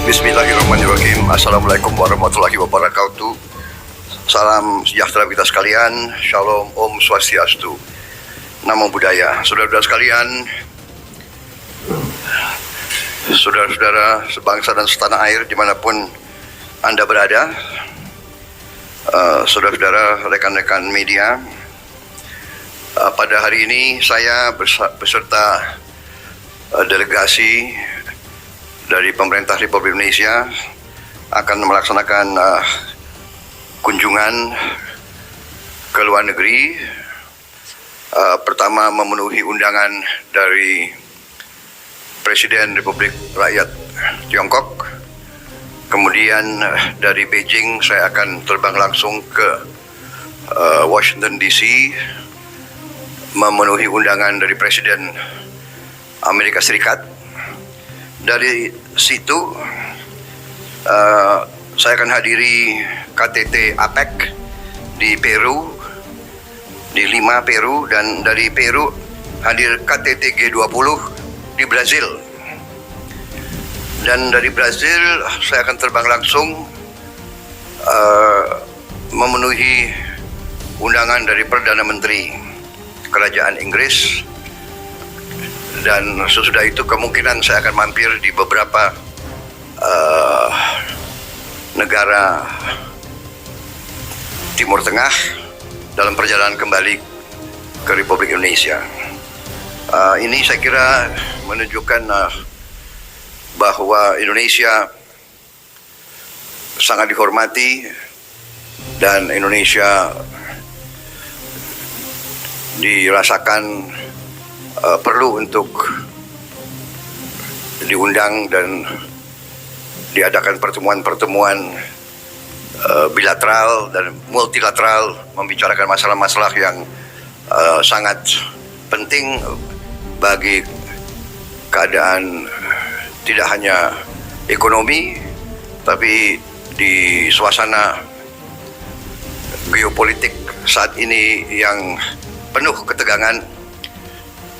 Bismillahirrahmanirrahim. Assalamualaikum warahmatullahi wabarakatuh. Salam sejahtera kita sekalian. Shalom, Om Swastiastu. Namo Buddhaya. Saudara-saudara sekalian, saudara-saudara sebangsa dan setanah air dimanapun Anda berada, saudara-saudara, rekan-rekan media, pada hari ini saya beserta delegasi dari pemerintah Republik Indonesia akan melaksanakan kunjungan ke luar negeri. Pertama, memenuhi undangan dari Presiden Republik Rakyat Tiongkok. Kemudian dari Beijing saya akan terbang langsung ke Washington DC, memenuhi undangan dari Presiden Amerika Serikat. Dari situ saya akan hadiri KTT APEC di Peru, di Lima, Peru, dan dari Peru hadir KTT G20 di Brazil. Dan dari Brazil saya akan terbang langsung memenuhi undangan dari Perdana Menteri Kerajaan Inggris. Dan sesudah itu kemungkinan saya akan mampir di beberapa negara Timur Tengah dalam perjalanan kembali ke Republik Indonesia. Ini saya kira menunjukkan bahwa Indonesia sangat dihormati dan Indonesia dirasakan perlu untuk diundang dan diadakan pertemuan-pertemuan bilateral dan multilateral, membicarakan masalah-masalah yang sangat penting bagi keadaan tidak hanya ekonomi, tapi di suasana geopolitik saat ini yang penuh ketegangan.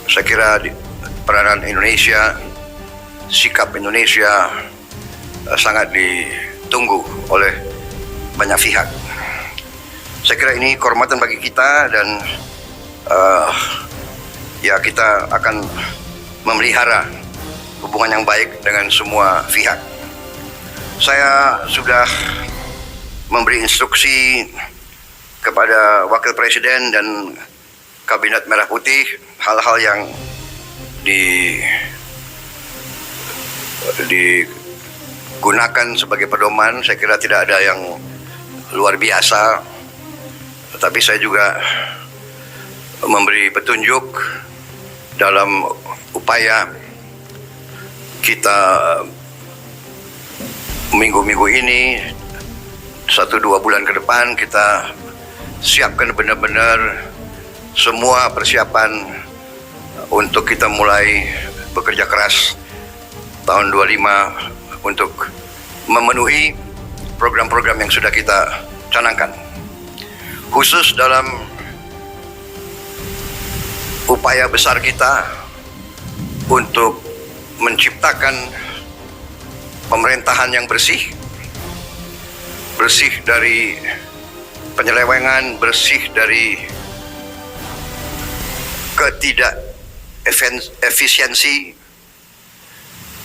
Saya kira peranan Indonesia, sikap Indonesia sangat ditunggu oleh banyak pihak. Saya kira ini kehormatan bagi kita dan ya kita akan memelihara hubungan yang baik dengan semua pihak. Saya sudah memberi instruksi kepada Wakil Presiden dan Kabinet Merah Putih hal-hal yang digunakan sebagai pedoman. Saya kira tidak ada yang luar biasa, tetapi saya juga memberi petunjuk dalam upaya kita minggu-minggu ini, 1-2 bulan ke depan, kita siapkan benar-benar semua persiapan untuk kita mulai bekerja keras tahun 25 untuk memenuhi program-program yang sudah kita canangkan. Khusus dalam upaya besar kita untuk menciptakan pemerintahan yang bersih dari penyelewengan, bersih dari ketidakefisiensi,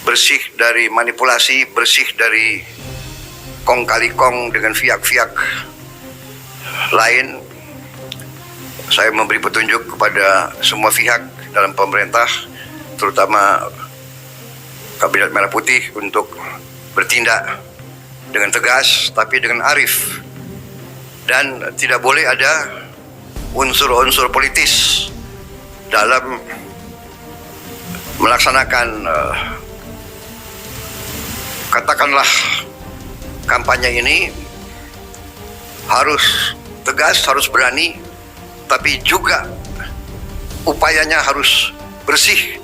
bersih dari manipulasi, bersih dari kong kali kong dengan pihak-pihak lain. Saya memberi petunjuk kepada semua pihak dalam pemerintah, terutama Kabinet Merah Putih, untuk bertindak dengan tegas tapi dengan arif, dan tidak boleh ada unsur-unsur politis dalam melaksanakan katakanlah kampanye ini. Harus tegas, harus berani, tapi juga upayanya harus bersih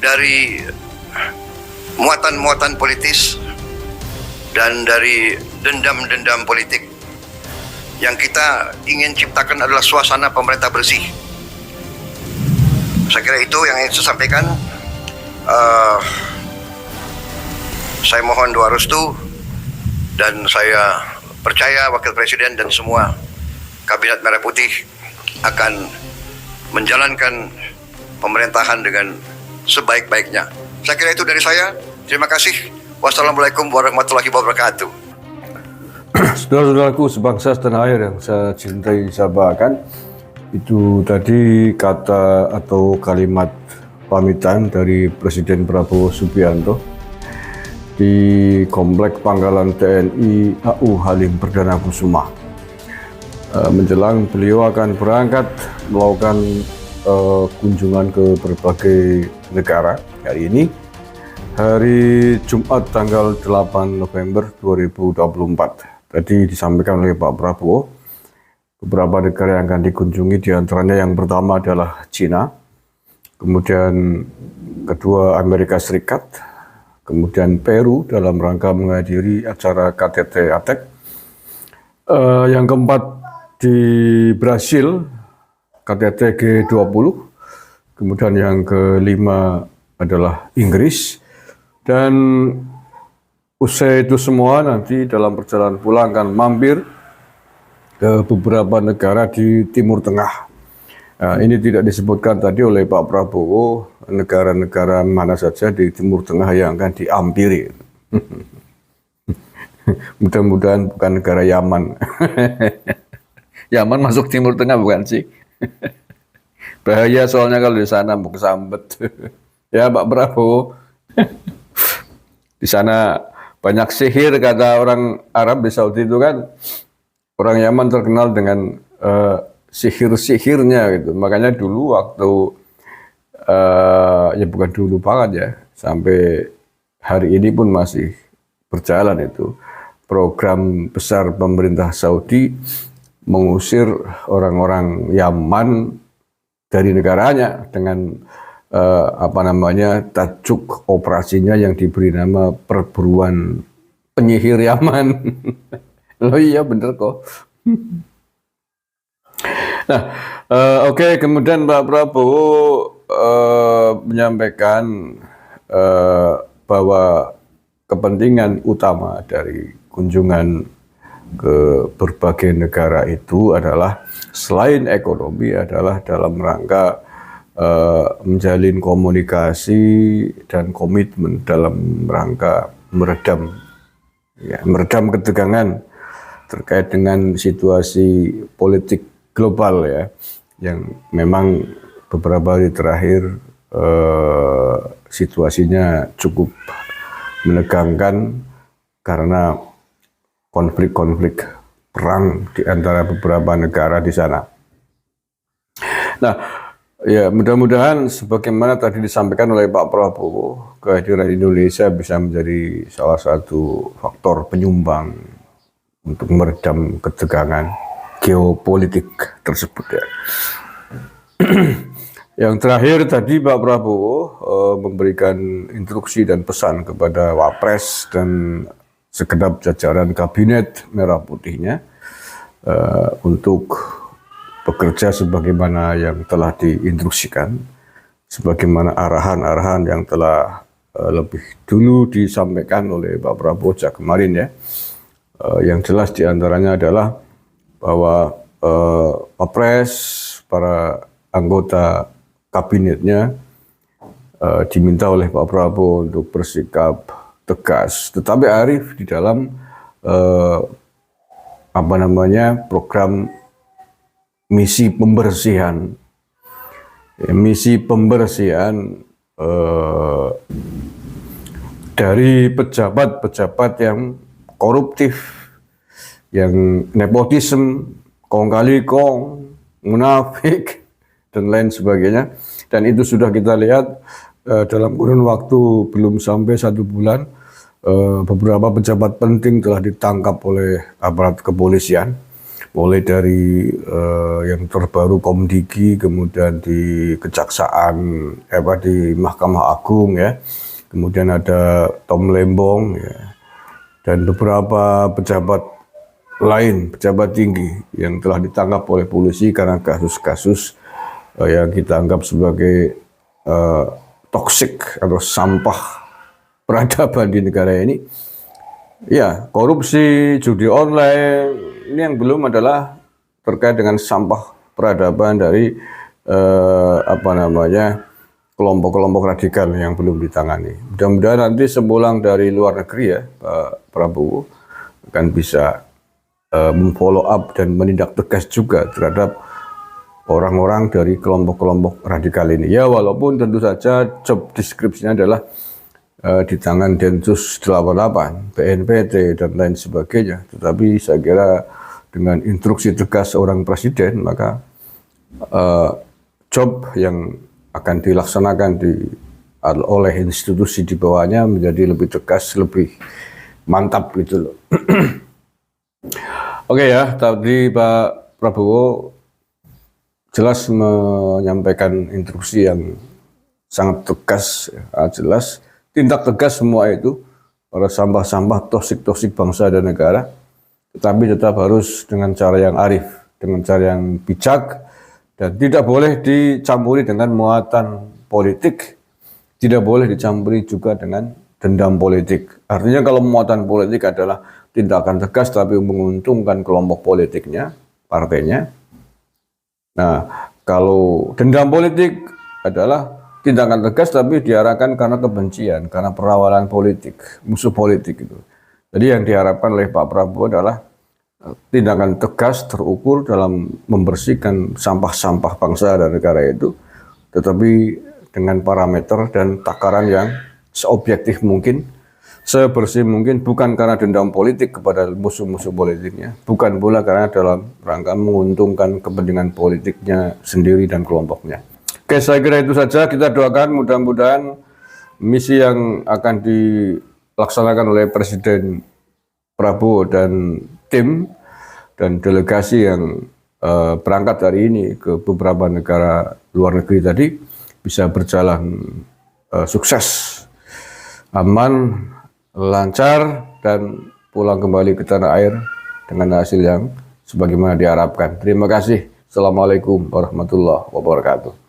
dari muatan-muatan politis dan dari dendam-dendam politik. Yang kita ingin ciptakan adalah suasana pemerintah bersih. Saya kira itu yang ingin saya sampaikan. saya mohon doa restu dan saya percaya Wakil Presiden dan semua Kabinet Merah Putih akan menjalankan pemerintahan dengan sebaik-baiknya. Saya kira itu dari saya. Terima kasih. Wassalamualaikum warahmatullahi wabarakatuh. Saudara-saudaraku sebangsa setanah air yang saya cintai, saya banggakan, itu tadi kata atau kalimat pamitan dari Presiden Prabowo Subianto di Komplek Pangkalan TNI AU Halim Perdana Kusuma. Menjelang beliau akan berangkat melakukan kunjungan ke berbagai negara hari ini, hari Jumat tanggal 8 November 2024. Tadi disampaikan oleh Pak Prabowo, beberapa negara yang akan dikunjungi, diantaranya yang pertama adalah Cina, kemudian kedua Amerika Serikat, kemudian Peru dalam rangka menghadiri acara KTT APEC, yang keempat di Brasil, KTT G20, kemudian yang kelima adalah Inggris, dan usai itu semua nanti dalam perjalanan pulang akan mampir ke beberapa negara di Timur Tengah. Nah, ini tidak disebutkan tadi oleh Pak Prabowo negara-negara mana saja di Timur Tengah yang akan diampiri. Mudah-mudahan bukan negara Yaman. Yaman masuk Timur Tengah bukan sih? Bahaya soalnya kalau di sana mau kesambet. Ya Pak Prabowo. Di sana banyak sihir kata orang Arab di Saudi itu kan. Orang Yaman terkenal dengan sihir-sihirnya gitu. Makanya dulu waktu ya bukan dulu banget ya, sampai hari ini pun masih berjalan itu program besar pemerintah Saudi mengusir orang-orang Yaman dari negaranya dengan tajuk operasinya yang diberi nama perburuan penyihir Yaman. Loh iya bener kok. Nah, oke, kemudian Pak Prabowo menyampaikan bahwa kepentingan utama dari kunjungan ke berbagai negara itu adalah selain ekonomi adalah dalam rangka menjalin komunikasi dan komitmen dalam rangka meredam ketegangan terkait dengan situasi politik global ya, yang memang beberapa hari terakhir situasinya cukup menegangkan karena konflik-konflik perang di antara beberapa negara di sana. Nah, ya mudah-mudahan sebagaimana tadi disampaikan oleh Pak Prabowo, kehadiran Indonesia bisa menjadi salah satu faktor penyumbang untuk meredam ketegangan geopolitik tersebut ya. Yang terakhir tadi Pak Prabowo memberikan instruksi dan pesan kepada Wapres dan segenap jajaran Kabinet Merah Putihnya untuk bekerja sebagaimana yang telah diinstruksikan, sebagaimana arahan-arahan yang telah lebih dulu disampaikan oleh Pak Prabowo sejak kemarin ya. Yang jelas diantaranya adalah bahwa Wapres, para anggota kabinetnya diminta oleh Pak Prabowo untuk bersikap tegas, tetapi arif di dalam program misi pembersihan, dari pejabat-pejabat yang koruptif, yang nepotisme, kong kali kong, munafik, dan lain sebagainya. Dan itu sudah kita lihat dalam kurun waktu belum sampai 1 bulan, beberapa pejabat penting telah ditangkap oleh aparat kepolisian, mulai dari yang terbaru Komdigi, kemudian di Kejaksaan, di Mahkamah Agung ya, kemudian ada Tom Lembong ya, dan beberapa pejabat lain, pejabat tinggi yang telah ditangkap oleh polisi karena kasus-kasus yang kita anggap sebagai toksik atau sampah peradaban di negara ini. Ya, korupsi, judi online, ini yang belum adalah terkait dengan sampah peradaban dari kelompok-kelompok radikal yang belum ditangani. Mudah-mudahan nanti sepulang dari luar negeri ya, Pak Prabowo akan bisa memfollow up dan menindak tegas juga terhadap orang-orang dari kelompok-kelompok radikal ini. Ya, walaupun tentu saja job description-nya adalah di tangan Densus 88, BNPT, dan lain sebagainya. Tetapi saya kira dengan instruksi tegas seorang presiden, maka job yang akan dilaksanakan oleh institusi di bawahnya menjadi lebih tegas, lebih mantap gitu loh. Oke ya, tadi Pak Prabowo jelas menyampaikan instruksi yang sangat tegas, jelas. Tindak tegas semua itu para sampah-sampah toksik-toksik bangsa dan negara, tetapi tetap harus dengan cara yang arif, dengan cara yang bijak, dan tidak boleh dicampuri dengan muatan politik, tidak boleh dicampuri juga dengan dendam politik. Artinya kalau muatan politik adalah tindakan tegas tapi menguntungkan kelompok politiknya, partainya. Nah, kalau dendam politik adalah tindakan tegas tapi diarahkan karena kebencian, karena perawalan politik, musuh politik itu. Jadi yang diharapkan oleh Pak Prabowo adalah tindakan tegas, terukur dalam membersihkan sampah-sampah bangsa dan negara itu, tetapi dengan parameter dan takaran yang seobjektif mungkin, sebersih mungkin, bukan karena dendam politik kepada musuh-musuh politiknya, bukan pula karena dalam rangka menguntungkan kepentingan politiknya sendiri dan kelompoknya. Oke, saya kira itu saja. Kita doakan mudah-mudahan misi yang akan dilaksanakan oleh Presiden Prabowo dan tim dan delegasi yang berangkat hari ini ke beberapa negara luar negeri tadi bisa berjalan sukses, aman, lancar, dan pulang kembali ke tanah air dengan hasil yang sebagaimana diharapkan. Terima kasih. Assalamualaikum warahmatullahi wabarakatuh.